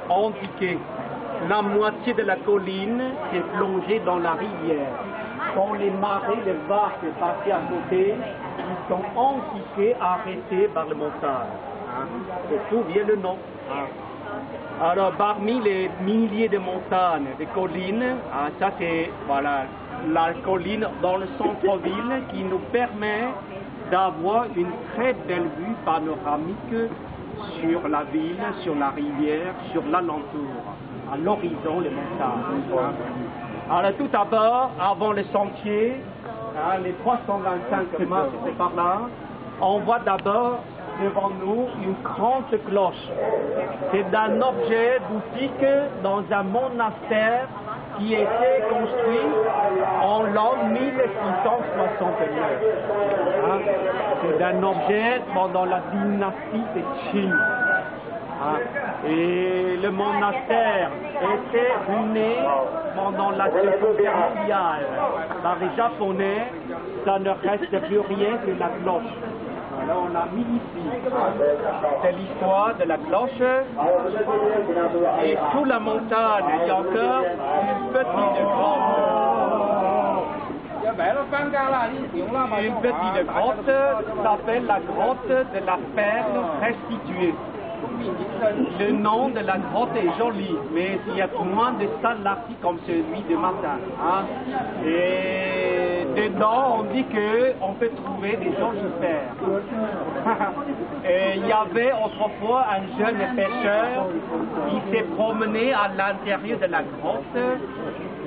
indiqué. La moitié de la colline est plongée dans la rivière. Quand les marées, les vagues passaient à côté, ils sont indiqués, arrêtés par les montagnes. C'est tout vient le nom. Alors, parmi les milliers de montagnes, de collines, ça c'est voilà, la colline dans le centre-ville qui nous permet d'avoir une très belle vue panoramique sur la ville, sur la rivière, sur l'alentour, à l'horizon, les montagnes. Alors tout d'abord, avant le sentier, les 325 marches, c'est par là, on voit d'abord devant nous une grande cloche. C'est un objet boutique dans un monastère qui était construit en l'an 1669. C'est un objet pendant la dynastie de Qing. Et le monastère était ruiné pendant la Seconde Guerre mondiale par les Japonais. Ça ne reste plus rien que la cloche. Alors on l'a mis ici. C'est l'histoire de la cloche. Et sous la montagne, il y a encore une petite grotte. Une petite grotte s'appelle la grotte de la perle restituée. Le nom de la grotte est joli, mais il y a moins de stalactites comme celui de matin. Et dedans, on dit qu'on peut trouver des anges-pères. Et il y avait autrefois un jeune pêcheur qui s'est promené à l'intérieur de la grotte.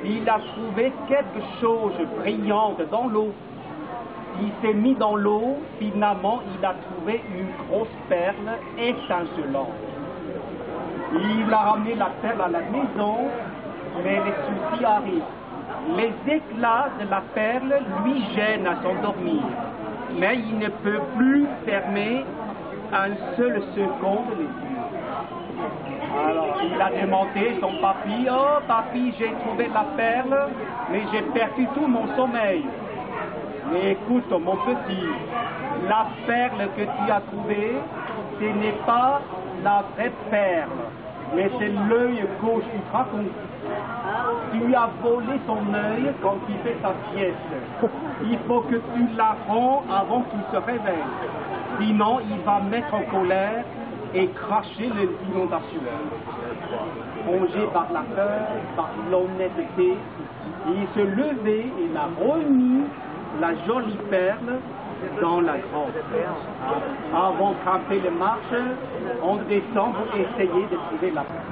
Il a trouvé quelque chose de brillant dans l'eau. Il s'est mis dans l'eau, finalement il a trouvé une grosse perle étincelante. Il a ramené la perle à la maison, mais les soucis arrivent. Les éclats de la perle lui gênent à s'endormir, mais il ne peut plus fermer un seul seconde les yeux. Alors il a demandé son papy, « Oh papy, j'ai trouvé la perle, mais j'ai perdu tout mon sommeil. » Mais écoute mon petit, la perle que tu as trouvée, ce n'est pas la vraie perle, mais c'est l'œil gauche du dragon. Tu as volé son œil quand il fait sa sieste. Il faut que tu la rends avant qu'il se réveille. Sinon, il va mettre en colère et cracher l'inondation. Rongé par la peur, par l'honnêteté, il se levait et l'a remis la jolie perle dans la grotte. Avant de grimper les marches, on descend pour essayer de trouver la perle.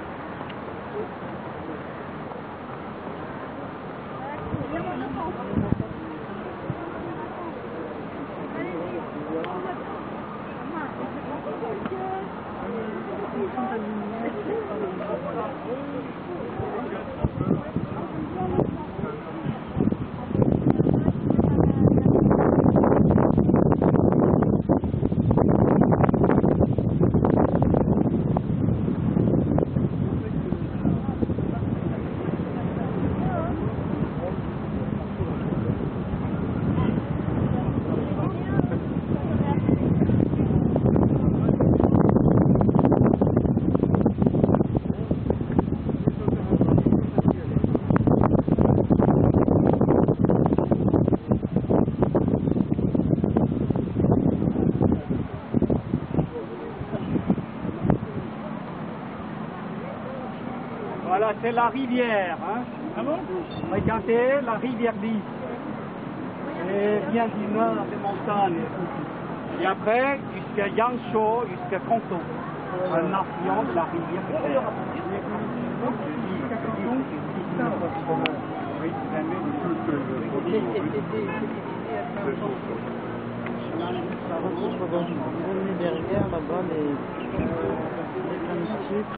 Voilà, c'est la rivière. Ah bon? Regardez, la rivière lisse. Et vient du nord des montagnes. Et après, jusqu'à Yangshuo, jusqu'à Kanto. Un affluent de la rivière. Derrière, là-bas, les